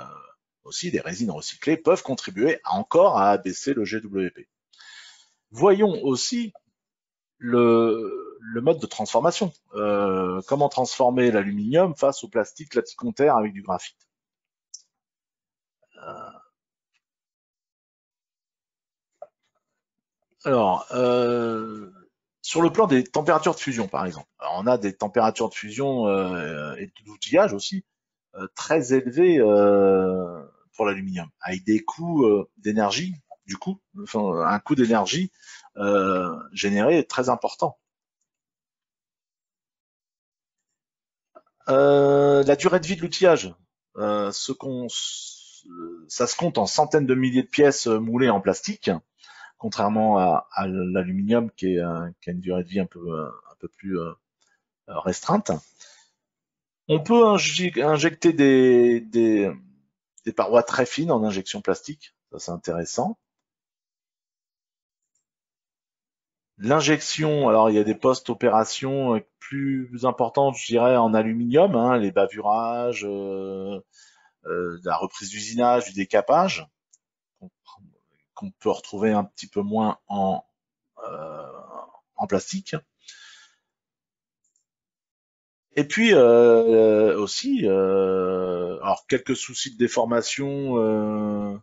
aussi des résines recyclées, peuvent contribuer encore à abaisser le GWP. Voyons aussi le mode de transformation. Comment transformer l'aluminium face au plastique Ticonter avec du graphite. Alors, sur le plan des températures de fusion, par exemple, alors, on a des températures de fusion et d'outillage aussi très élevées pour l'aluminium, avec des coûts d'énergie, un coût d'énergie généré très important. La durée de vie de l'outillage, ça se compte en centaines de milliers de pièces moulées en plastique, contrairement à l'aluminium qui a une durée de vie un peu plus restreinte. On peut injecter des parois très fines en injection plastique, ça c'est intéressant. L'injection, alors il y a des post-opérations plus importantes, je dirais, en aluminium, hein, les bavurages, la reprise d'usinage, du décapage, qu'on peut retrouver un petit peu moins en plastique. Et puis aussi, alors quelques soucis de déformation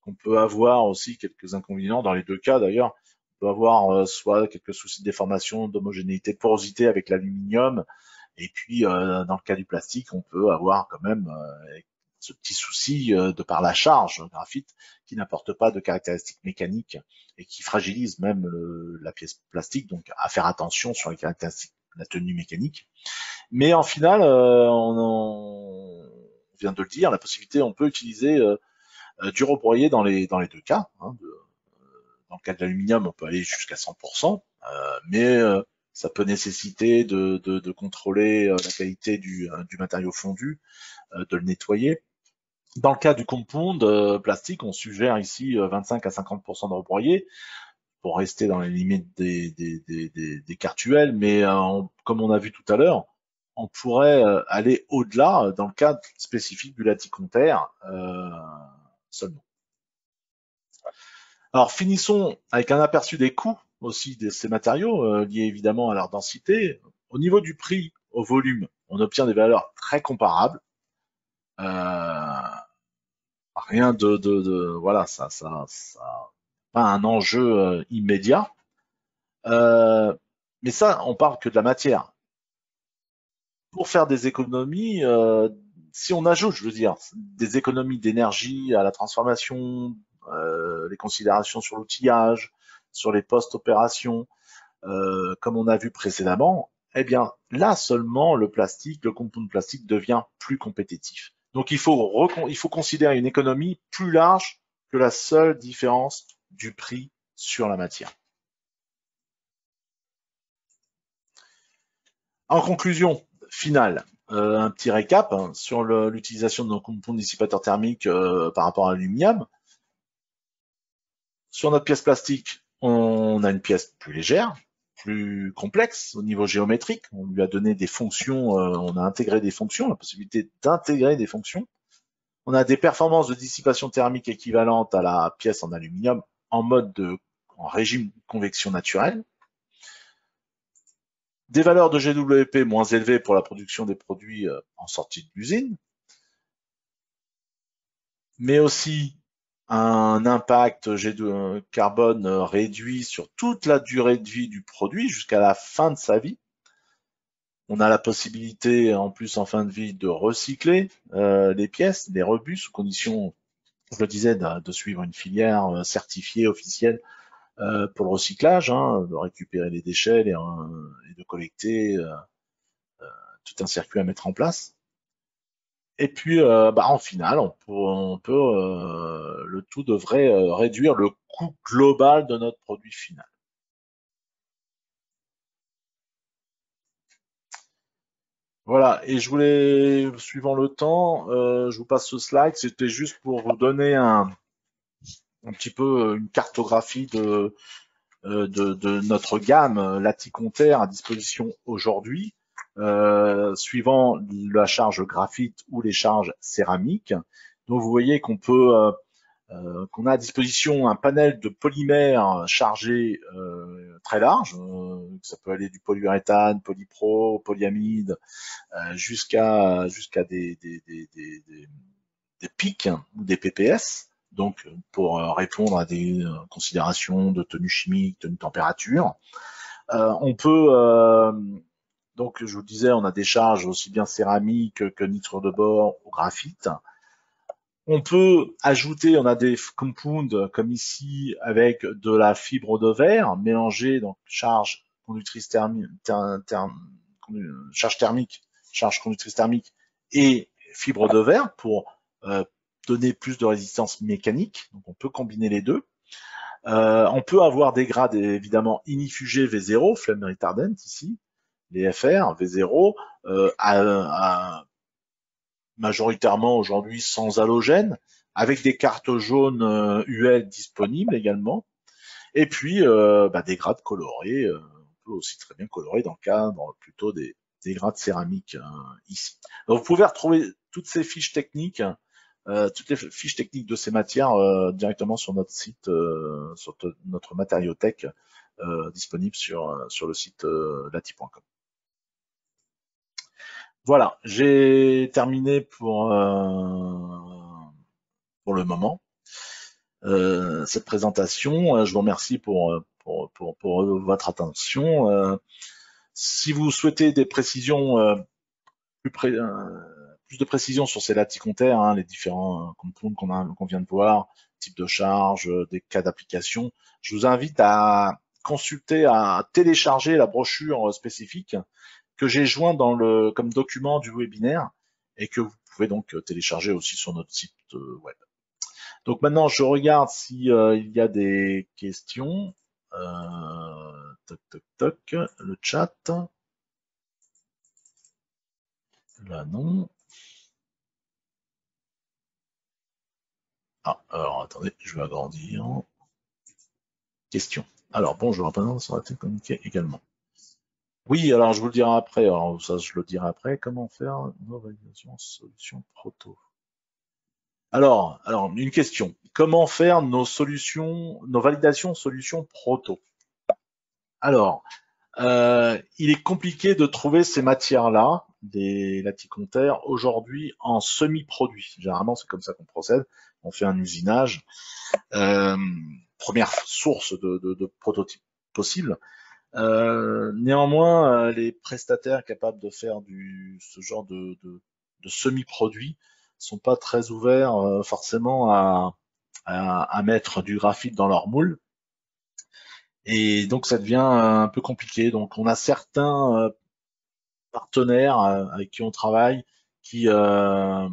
qu'on peut avoir aussi, quelques inconvénients dans les deux cas d'ailleurs. On peut avoir soit quelques soucis de déformation, d'homogénéité, de porosité avec l'aluminium, et puis dans le cas du plastique, on peut avoir quand même ce petit souci de par la charge graphite qui n'apporte pas de caractéristiques mécaniques et qui fragilise même la pièce plastique. Donc à faire attention sur les caractéristiques de la tenue mécanique. Mais en final, on vient de le dire, la possibilité, on peut utiliser du rebroyé dans les deux cas. Hein, dans le cas de l'aluminium, on peut aller jusqu'à 100%, mais ça peut nécessiter de contrôler la qualité du matériau fondu, de le nettoyer. Dans le cas du compound plastique, on suggère ici 25 à 50% de rebroyé pour rester dans les limites des cartuels, mais comme on a vu tout à l'heure, on pourrait aller au-delà dans le cas spécifique du laticontaire seulement. Alors finissons avec un aperçu des coûts aussi de ces matériaux, liés évidemment à leur densité. Au niveau du prix au volume, on obtient des valeurs très comparables. Rien voilà, ça pas un enjeu immédiat. Mais ça, on parle que de la matière. Pour faire des économies, si on ajoute, je veux dire, des économies d'énergie à la transformation, les considérations sur l'outillage, sur les post-opérations, comme on a vu précédemment, eh bien là seulement le plastique, le compound plastique devient plus compétitif. Donc il faut considérer une économie plus large que la seule différence du prix sur la matière. En conclusion finale, un petit récap hein, sur l'utilisation de nos compounds dissipateurs thermiques par rapport à l'aluminium. Sur notre pièce plastique, on a une pièce plus légère, plus complexe au niveau géométrique. On lui a donné des fonctions, on a intégré des fonctions, la possibilité d'intégrer des fonctions. On a des performances de dissipation thermique équivalentes à la pièce en aluminium en en régime de convection naturelle. Des valeurs de GWP moins élevées pour la production des produits en sortie de l'usine, mais aussi un impact de carbone réduit sur toute la durée de vie du produit jusqu'à la fin de sa vie. On a la possibilité, en plus, en fin de vie, de recycler les pièces, les rebus, sous condition, je le disais, de suivre une filière certifiée, officielle, pour le recyclage, hein, de récupérer les déchets et de collecter tout un circuit à mettre en place. Et puis, en finale, le tout devrait réduire le coût global de notre produit final. Voilà, et je voulais, suivant le temps, je vous passe ce slide, c'était juste pour vous donner un petit peu une cartographie de notre gamme laticontaire à disposition aujourd'hui, suivant la charge graphite ou les charges céramiques. Donc vous voyez qu'on peut qu'on a à disposition un panel de polymères chargés très large. Ça peut aller du polyuréthane, polypro, polyamide, jusqu'à des pics ou des PPS. Donc pour répondre à des considérations de tenue chimique, tenue température. On peut donc je vous disais, on a des charges aussi bien céramiques que nitre de bore ou graphite. On peut ajouter, on a des compounds comme ici avec de la fibre de verre mélangée, donc charge conductrice thermique, charge thermique, charge conductrice thermique et fibre de verre pour donner plus de résistance mécanique. Donc on peut combiner les deux. On peut avoir des grades évidemment inifugés V0, flame retardant ici, les FR, V0, majoritairement aujourd'hui sans halogène, avec des cartes jaunes UL disponibles également, et puis des grades colorés, on peut aussi très bien colorer dans le cadre plutôt des grades céramiques ici. Donc vous pouvez retrouver toutes ces fiches techniques, toutes les fiches techniques de ces matières directement sur notre site, sur notre matériothèque disponible sur le site lati.com. Voilà, j'ai terminé pour le moment cette présentation. Je vous remercie pour votre attention. Si vous souhaitez des précisions, plus de précisions sur ces laticompteurs, hein, les différents compounds qu'on vient de voir, type de charge, des cas d'application, je vous invite à consulter, à télécharger la brochure spécifique que j'ai joint comme document du webinaire et que vous pouvez donc télécharger aussi sur notre site web. Donc maintenant, je regarde s'il y a des questions. Toc, toc, toc, le chat. Là, non. Ah, alors attendez, je vais agrandir. Question. Alors, bonjour, maintenant, ça aurait été communiqué également. Oui, alors je vous le dirai après. Alors, ça, je le dirai après. Comment faire nos validations solutions proto? Alors, une question. Comment faire nos validations solutions proto? Alors, il est compliqué de trouver ces matières-là, des laticompteurs, aujourd'hui en semi-produit. Généralement, c'est comme ça qu'on procède. On fait un usinage. Première source de prototypes possible. Néanmoins, les prestataires capables de faire ce genre de semi-produits sont pas très ouverts forcément à mettre du graphite dans leur moule. Et donc ça devient un peu compliqué. Donc on a certains partenaires avec qui on travaille qui ont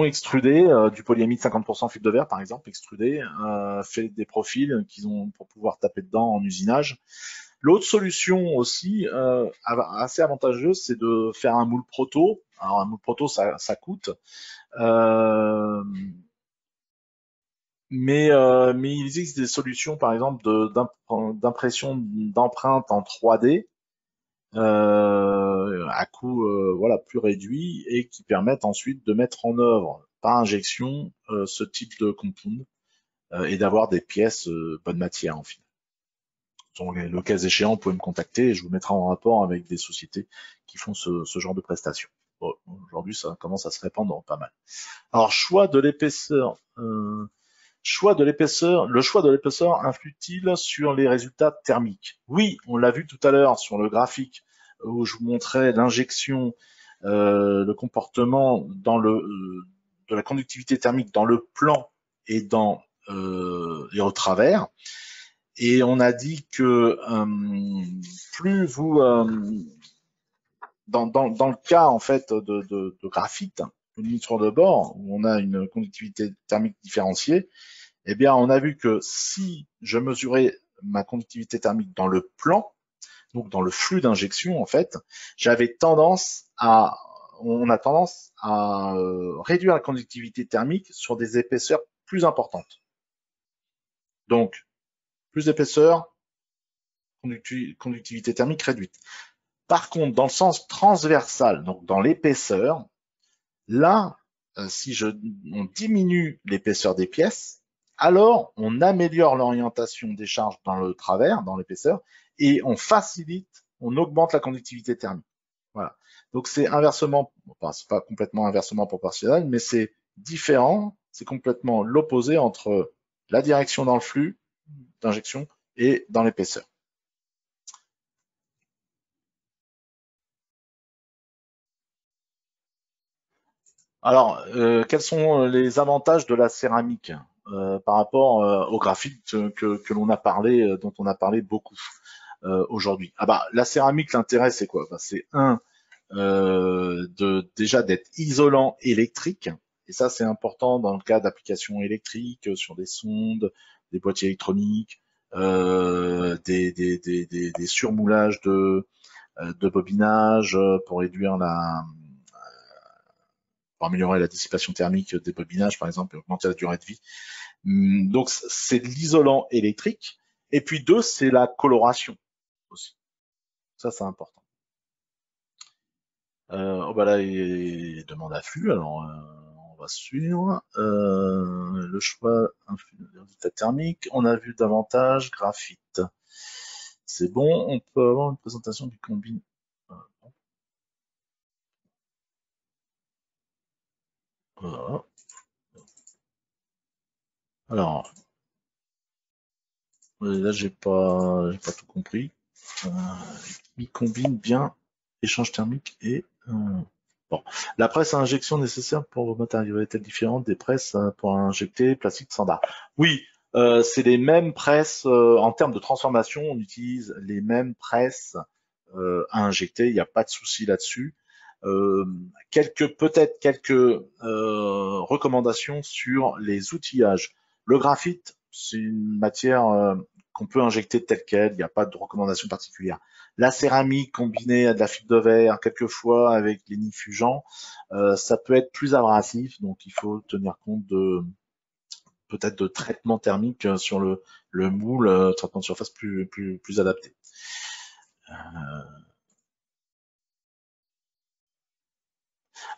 extrudé du polyamide 50% fibre de verre, par exemple, extrudé, fait des profils qu'ils ont pour pouvoir taper dedans en usinage. L'autre solution aussi assez avantageuse, c'est de faire un moule proto. Alors un moule proto, ça coûte. Mais il existe des solutions, par exemple, d'impression d'empreintes en 3D à coût voilà, plus réduit et qui permettent ensuite de mettre en œuvre par injection ce type de compound et d'avoir des pièces bonne matière en final. Donc, le cas échéant, vous pouvez me contacter et je vous mettrai en rapport avec des sociétés qui font ce genre de prestations. Bon, aujourd'hui, ça commence à se répandre pas mal. Alors, choix de l'épaisseur. Le choix de l'épaisseur influe-t-il sur les résultats thermiques? Oui, on l'a vu tout à l'heure sur le graphique où je vous montrais l'injection, le comportement de la conductivité thermique dans le plan et et au travers. Et on a dit que plus vous, dans le cas en fait de graphite, une miniature de bord où on a une conductivité thermique différenciée, eh bien on a vu que si je mesurais ma conductivité thermique dans le plan, donc dans le flux d'injection en fait, on a tendance à réduire la conductivité thermique sur des épaisseurs plus importantes. Donc plus d'épaisseur, conductivité thermique réduite. Par contre, dans le sens transversal, donc dans l'épaisseur, là, si on diminue l'épaisseur des pièces, alors on améliore l'orientation des charges dans le travers, dans l'épaisseur, et on augmente la conductivité thermique. Voilà. Donc c'est inversement, enfin, c'est pas complètement inversement proportionnel, mais c'est différent, c'est complètement l'opposé entre la direction dans le flux d'injection et dans l'épaisseur. Alors, quels sont les avantages de la céramique par rapport au graphite que l'on a parlé, dont on a parlé beaucoup aujourd'hui? Ah bah, la céramique, l'intérêt c'est quoi? Bah, c'est déjà d'être isolant électrique, et ça c'est important dans le cas d'applications électriques sur des sondes, des boîtiers électroniques, des surmoulages de bobinage pour réduire pour améliorer la dissipation thermique des bobinages, par exemple, et augmenter la durée de vie. Donc, c'est l'isolant électrique. Et puis, 2, c'est la coloration aussi. Ça, c'est important. Oh bah là, il demande à flux, alors on va suivre. Le choix résultat thermique, on a vu davantage graphite. C'est bon, on peut avoir une présentation du combine. Voilà. Alors, là j'ai pas tout compris. Il combine bien échange thermique et bon. La presse à injection nécessaire pour vos matériaux est-elle différente des presses pour injecter plastique standard? Oui, c'est les mêmes presses en termes de transformation. On utilise les mêmes presses à injecter. Il n'y a pas de souci là-dessus. Peut-être quelques recommandations sur les outillages. Le graphite, c'est une matière qu'on peut injecter telle quelle, il n'y a pas de recommandation particulière. La céramique combinée à de la fibre de verre, quelquefois avec les nids fugeants, ça peut être plus abrasif, donc il faut tenir compte de peut-être de traitement thermique sur le moule, traitement de surface plus adapté.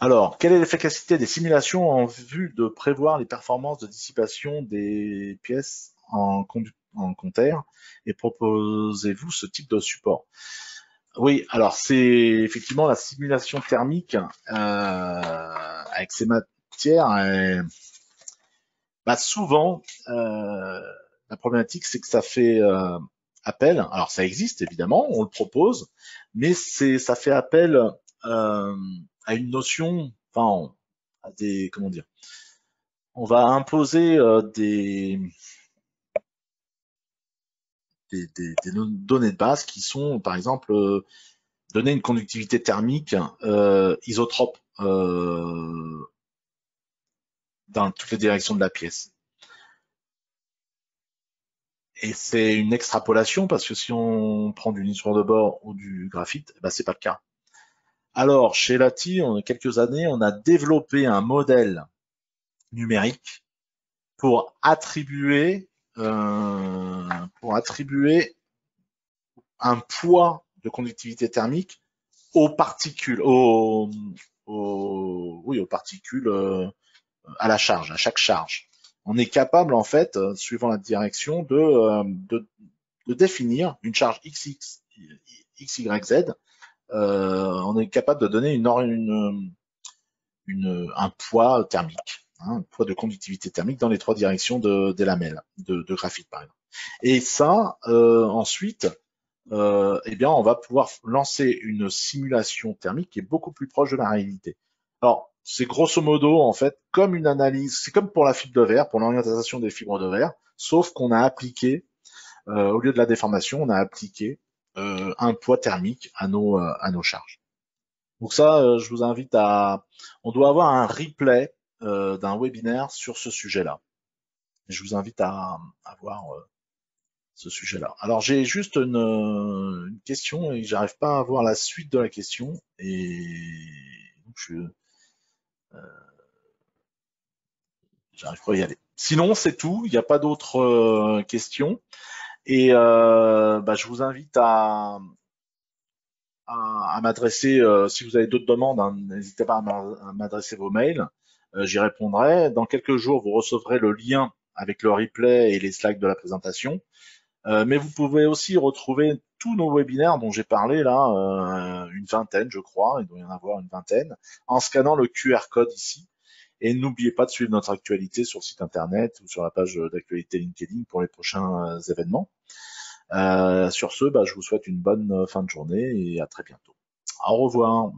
Alors, quelle est l'efficacité des simulations en vue de prévoir les performances de dissipation des pièces en compteur et proposez-vous ce type de support? Oui, alors c'est effectivement la simulation thermique avec ces matières. Bah souvent, la problématique, c'est que ça fait appel. Alors ça existe évidemment, on le propose, mais ça fait appel à une notion, enfin, à des, comment dire, on va imposer des données de base qui sont, par exemple, donner une conductivité thermique isotrope dans toutes les directions de la pièce. Et c'est une extrapolation parce que si on prend du nitrure de bore ou du graphite, ben c'est pas le cas. Alors, chez Lati, en quelques années, on a développé un modèle numérique pour attribuer, pour attribuer un poids de conductivité thermique aux particules, oui, aux particules à la charge, à chaque charge. On est capable, en fait, suivant la direction, de définir une charge XYZ. On est capable de donner un poids thermique, un poids de conductivité thermique dans les trois directions des lamelles de graphite, par exemple. Et ça, ensuite, eh bien, on va pouvoir lancer une simulation thermique qui est beaucoup plus proche de la réalité. Alors, c'est grosso modo, en fait, comme une analyse, c'est comme pour la fibre de verre, pour l'orientation des fibres de verre, sauf qu'on a appliqué, au lieu de la déformation, on a appliqué un poids thermique à nos charges. Donc ça, je vous invite on doit avoir un replay d'un webinaire sur ce sujet-là. Je vous invite à voir ce sujet-là. Alors j'ai juste une question et j'arrive pas à voir la suite de la question et donc j'arrive pas à y aller. Sinon c'est tout, il n'y a pas d'autres questions et je vous invite à m'adresser, si vous avez d'autres demandes, hein, n'hésitez pas à m'adresser vos mails, j'y répondrai. Dans quelques jours, vous recevrez le lien avec le replay et les slides de la présentation. Mais vous pouvez aussi retrouver tous nos webinaires dont j'ai parlé là, une vingtaine je crois, il doit y en avoir une vingtaine, en scannant le QR code ici. Et n'oubliez pas de suivre notre actualité sur le site internet ou sur la page d'actualité LinkedIn pour les prochains événements. Sur ce, je vous souhaite une bonne fin de journée et à très bientôt. Au revoir.